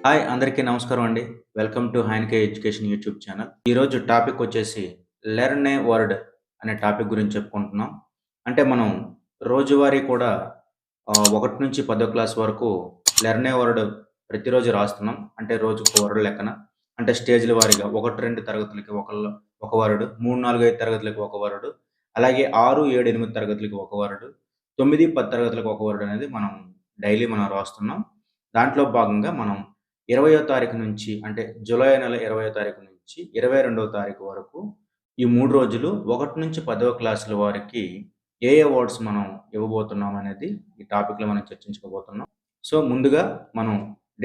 Hi అందరికీ నమస్కారం అండి. వెల్కమ్ టు హైనికా ఎడ్యుకేషన్ యూట్యూబ్ ఛానల్. ఈరోజు టాపిక్ వచ్చేసి లెర్న్ ఏ వర్డ్ అనే టాపిక్ గురించి చెప్పుకుంటున్నాం. అంటే మనం రోజువారీ కూడా 1 నుంచి 10వ క్లాస్ వరకు లెర్న్ ఏ వర్డ్ ప్రతిరోజు రాస్తున్నాం. అంటే రోజుకొక వర్డ్ లెక్కన. అంటే స్టేజ్‌ల వారీగా 1, 2 తరగతులకి ఒక వర్డ్, 3, 4, 5 తరగతులకి ఒక వర్డ్, అలాగే 6, 7, 8 తరగతులకి ఒక వర్డ్, 9, 10 తరగతులకు ఒక వర్డ్ అనేది డైలీ మనం రాస్తున్నాం. దాంట్లో భాగంగా మనం 20వ తారీఖు నుంచి అంటే జులై నెల 20వ తారీఖు నుంచి 22వ తారీఖు వరకు ఈ 3 రోజులు 1-10వ క్లాసుల వారికి ఏ వర్డ్స్ మనం ఇవ్వబోతున్నాం అనేది ఈ టాపిక్‌లో మనం చర్చించుకోబోతున్నాం. సో, ముందుగా మనం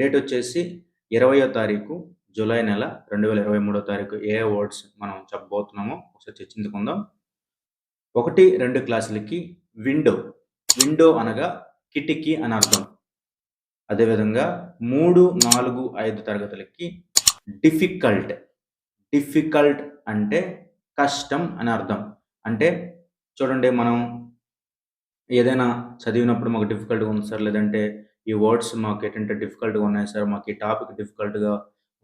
డేట్ వచ్చేసి 20వ తారీఖు జులై నెల 2023వ తారీఖు వర్డ్స్ మనం చెప్పబోతున్నామో ఒకసారి చర్చించుకుందాం. 1, 2 క్లాసులకి విండో. విండో అనగా కిటికీ అని అర్థం. అదేవిధంగా 3, 4, 5 తరగతులకి డిఫికల్ట్. డిఫికల్ట్ అంటే కష్టం అని అర్థం. అంటే చూడండి, మనం ఏదైనా చదివినప్పుడు మాకు డిఫికల్ట్‌గా ఉంది సార్, లేదంటే ఈ వర్డ్స్ మాకేంటంటే డిఫికల్ట్‌గా ఉన్నాయి సార్, మాకు ఈ టాపిక్ డిఫికల్ట్‌గా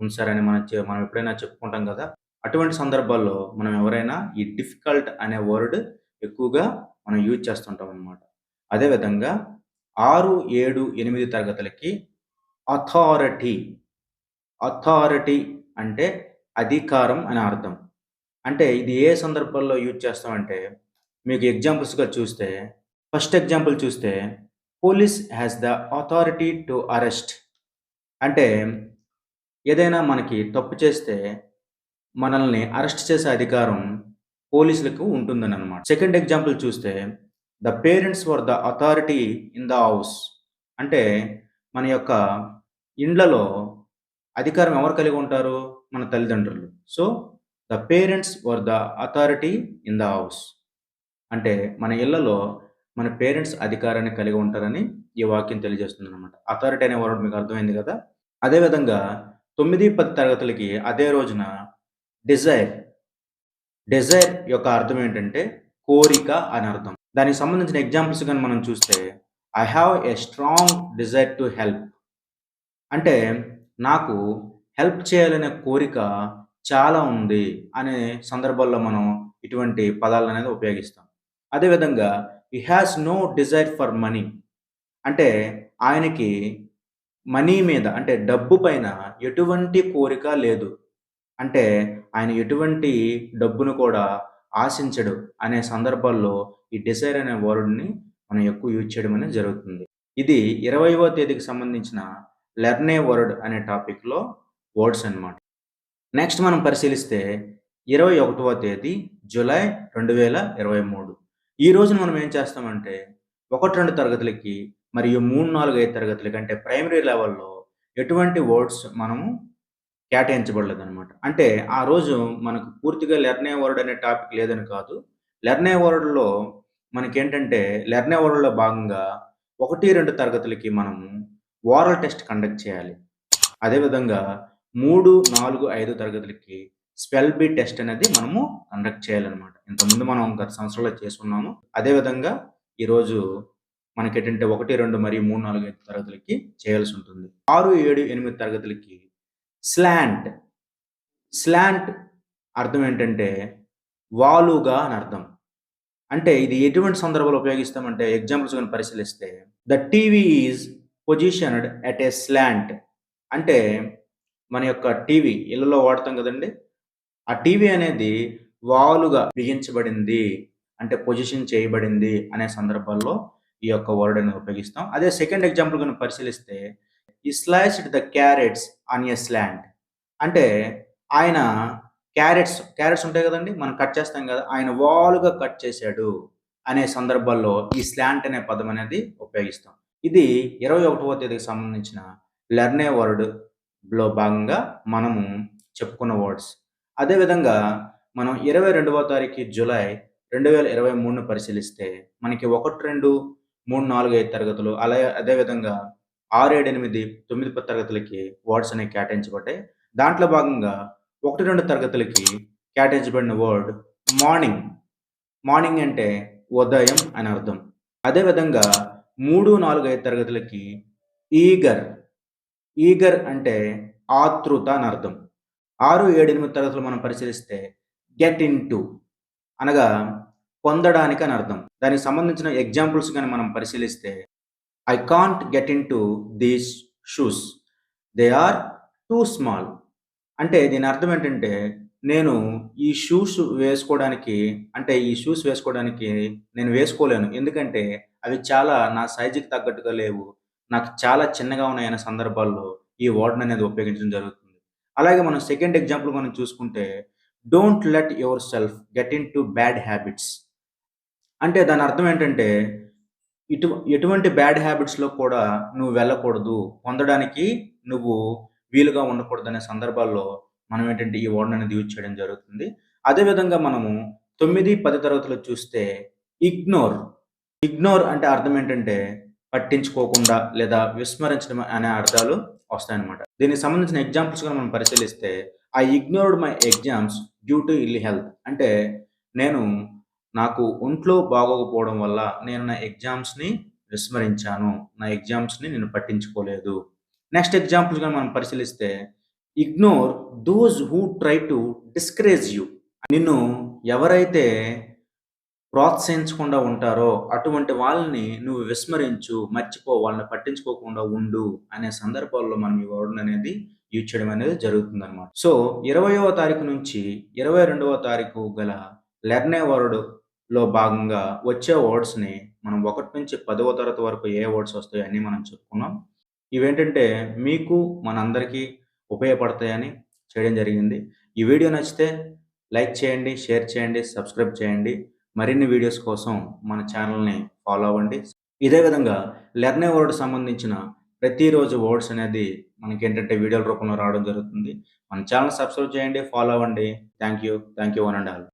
ఉంది సార్ అని మనం ఎప్పుడైనా చెప్పుకుంటాం కదా! అటువంటి సందర్భాల్లో మనం ఎవరైనా ఈ డిఫికల్ట్ అనే వర్డ్ ఎక్కువగా మనం యూజ్ చేస్తుంటామనమాట. అదేవిధంగా 6, 7, 8 తరగతులకి అథారిటీ. అథారిటీ అంటే అధికారం అని అర్థం. అంటే ఇది ఏ సందర్భాల్లో యూజ్ చేస్తామంటే, మీకు ఎగ్జాంపుల్స్‌గా చూస్తే, ఫస్ట్ ఎగ్జాంపుల్ చూస్తే, police has the authority to arrest. అంటే ఏదైనా మనకి తప్పు చేస్తే మనల్ని అరెస్ట్ చేసే అధికారం పోలీసులకు ఉంటుందనమాట. సెకండ్ ఎగ్జాంపుల్ చూస్తే, the parents were the authority in the house. అంటే మన యొక్క ఇండ్లలో అధికారం ఎవరు కలిగి ఉంటారు? మన తల్లిదండ్రులు. So, the parents were the authority in the house. అంటే మన ఇళ్లలో మన పేరెంట్స్ అధికారాన్ని కలిగి ఉంటారని ఈ వాక్యం తెలియజేస్తుందనమాట. అథారిటీ అనే వర్డ్ మీకు అర్థమైంది కదా! అదే విధంగా 9, 10 తరగతులకి అదే రోజున డిజైర్. డిజైర్ యొక్క అర్థం ఏంటంటే కోరిక అని అర్థం. దానికి సంబంధించిన ఎగ్జాంపుల్స్ గాని మనం చూస్తే, I have a strong desire to help. అంటే నాకు హెల్ప్ చేయాలనే కోరిక చాలా ఉంది అనే సందర్భాల్లో మనం ఇటువంటి పదాలనేది ఉపయోగిస్తాం. అదేవిధంగా he has no desire for money. అంటే ఆయనకి మనీ మీద అంటే డబ్బు పైన ఎటువంటి కోరిక లేదు. అంటే ఆయన ఎటువంటి డబ్బును కూడా ఆశించడు అనే సందర్భాల్లో ఈ డిజైర్ అనే వర్డ్‌ని మనం ఎక్కువ యూజ్ చేయడం అనేది జరుగుతుంది. ఇది 20వ తేదీకి సంబంధించిన లెర్న్ ఏ వర్డ్ అనే టాపిక్‌లో వర్డ్స్ అన్నమాట. నెక్స్ట్ మనం పరిశీలిస్తే 21వ తేదీ జులై 2023. ఈ రోజున మనం ఏం చేస్తామంటే 1, 2 తరగతులకి మరియు 3, 4, 5 తరగతులకి అంటే ప్రైమరీ లెవెల్‌లో ఎటువంటి వర్డ్స్ మనము కేటాయించబడలేదనమాట. అంటే ఆ రోజు మనకు పూర్తిగా లెర్న్ ఏ వర్డ్ అనే టాపిక్ లేదని కాదు. లెర్న్ ఏ వర్డ్‌లో మనకేంటంటే లెర్న్ ఏ వర్డ్‌లో భాగంగా 1, 2 తరగతులకి మనము ఓరల్ టెస్ట్ కండక్ట్ చేయాలి. అదేవిధంగా 3, 4, 5 తరగతులకి స్పెల్ బీ టెస్ట్ అనేది మనము కండక్ట్ చేయాలనమాట. ఇంతకుముందు మనం గత సంవత్సరంలో చేసుకున్నాము. అదేవిధంగా ఈరోజు మనకేంటంటే 1, 2 మరియు 3, 4, 5 తరగతులకి చేయాల్సుంటుంది. 6, 7, 8 తరగతులకి స్లాంట్. స్లాంట్ అర్థం ఏంటంటే వాలుగా అని అర్థం. అంటే ఇది ఎటువంటి సందర్భంలో ఉపయోగిస్తామంటే ఎగ్జాంపుల్స్ గాని పరిశీలిస్తే, the TV is positioned at a slant. అంటే మన యొక్క టీవీ ఇళ్లలో వాడతాం కదండీ! ఆ టీవీ అనేది వాలుగా బిగించబడింది. అంటే పొజిషన్ చేయబడింది అనే సందర్భాల్లో ఈ యొక్క వర్డ్ అనేది ఉపయోగిస్తాం. అదే సెకండ్ ఎగ్జాంపుల్ గనుక పరిశీలిస్తే, ఈ sliced the carrots on a slant. అంటే ఆయన క్యారెట్స్ ఉంటాయి కదండీ! మనం కట్ చేస్తాం కదా! ఆయన వాలుగా కట్ చేశాడు అనే సందర్భాల్లో ఈ స్లాంట్ అనే పదం అనేది ఉపయోగిస్తాం. ఇది 21వ తేదీకి సంబంధించిన లెర్న్ ఏ వర్డ్‌లో భాగంగా మనము చెప్పుకున్న వర్డ్స్. అదే విధంగా మనం 22వ తారీఖు జులై 2023ను పరిశీలిస్తే మనకి 1, 2, 3, 4, 5 తరగతులు అదే విధంగా 6, 7, 8, 9, 10 తరగతులకి వర్డ్స్ అనేవి కేటాయించబడ్డాయి. దాంట్లో భాగంగా 1, 2 తరగతులకి కేటాయించబడిన వర్డ్ మార్నింగ్. మార్నింగ్ అంటే ఉదయం అని అర్థం. అదే విధంగా 3, 4, 5 తరగతులకి ఈగర్. ఈగర్ అంటే ఆతృత అని అర్థం. 6, 7, 8 తరగతులు మనం పరిశీలిస్తే గెట్ ఇంటు అనగా పొందడానికి అని అర్థం. దానికి సంబంధించిన ఎగ్జాంపుల్స్ గాని మనం పరిశీలిస్తే I can't get into these shoes. They are too small. అంటే దీని అర్థం ఏంటంటే, నేను ఈ షూస్ వేసుకోవడానికి ఈ షూస్ వేసుకోవడానికి నేను వేసుకోలేను. ఎందుకంటే, అవి చాలా నా సైజ్‌కి తగ్గట్టుగా లేవు. నాకు చాలా చిన్నగా ఉన్నాయన్న సందర్భాల్లో ఈ వర్డ్‌ననేది ఉపయోగించడం జరుగుతుంది. అలాగే మనం సెకండ్ ఎగ్జాంపుల్ మనం చూసుకుంటే, don't let your self get into bad habits. అంటే దాని అర్థం ఏంటంటే, ఎటువంటి బ్యాడ్ హ్యాబిట్స్‌లో కూడా నువ్వు వెళ్ళకూడదు. పొందడానికి నువ్వు వీలుగా ఉండకూడదనే సందర్భాల్లో మనం ఏంటంటే ఈ వర్డ్‌ని అనేది యూజ్ చేయడం జరుగుతుంది. అదే విధంగా మనము 9, 10 తరగతిలో చూస్తే ఇగ్నోర్. ఇగ్నోర్ అంటే అర్థం ఏంటంటే పట్టించుకోకుండా లేదా విస్మరించడం అనే అర్థాలు వస్తాయన్నమాట. దీనికి సంబంధించిన ఎగ్జాంపుల్స్ గనుక మనం పరిశీలిస్తే I ignored my exams due to ill health. అంటే నేను నాకు ఒంట్లో బాగోకపోవడం వల్ల నేను నా ఎగ్జామ్స్‌ని విస్మరించాను. నా ఎగ్జామ్స్‌ని నేను పట్టించుకోలేదు. నెక్స్ట్ ఎగ్జాంపుల్స్‌గా మనం పరిశీలిస్తే ignore those who try to discourage you. నిన్ను ఎవరైతే ప్రోత్సహించకుండా ఉంటారో అటువంటి వాళ్ళని నువ్వు విస్మరించు, మర్చిపో, వాళ్ళని పట్టించుకోకుండా ఉండు అనే సందర్భాల్లో మనం ఈ వర్డ్‌ననేది యూజ్ చేయడం అనేది జరుగుతుందనమాట. సో, 20వ తారీఖు నుంచి 22వ తారీఖు గల లెర్న్ ఏ వర్డ్‌లో భాగంగా వచ్చే వర్డ్స్‌ని మనం 1-10వ తరగతి వరకు ఏ వర్డ్స్ వస్తాయో అన్నీ మనం చెప్పుకున్నాం. ఇవేంటంటే మీకు మనందరికీ ఉపయోగపడతాయని చేయడం జరిగింది. ఈ వీడియో నచ్చితే లైక్ చేయండి, షేర్ చేయండి, సబ్స్క్రైబ్ చేయండి. మరిన్ని వీడియోస్ కోసం మన ఛానల్‌ని ఫాలో అవ్వండి. ఇదే విధంగా లెర్న్ ఏ వర్డ్ సంబంధించిన ప్రతిరోజు వర్డ్స్ అనేది మనకేంటంటే వీడియోల రూపంలో రావడం జరుగుతుంది. మన ఛానల్ సబ్స్క్రైబ్ చేయండి, ఫాలో అవ్వండి. Thank you. Thank you one and all.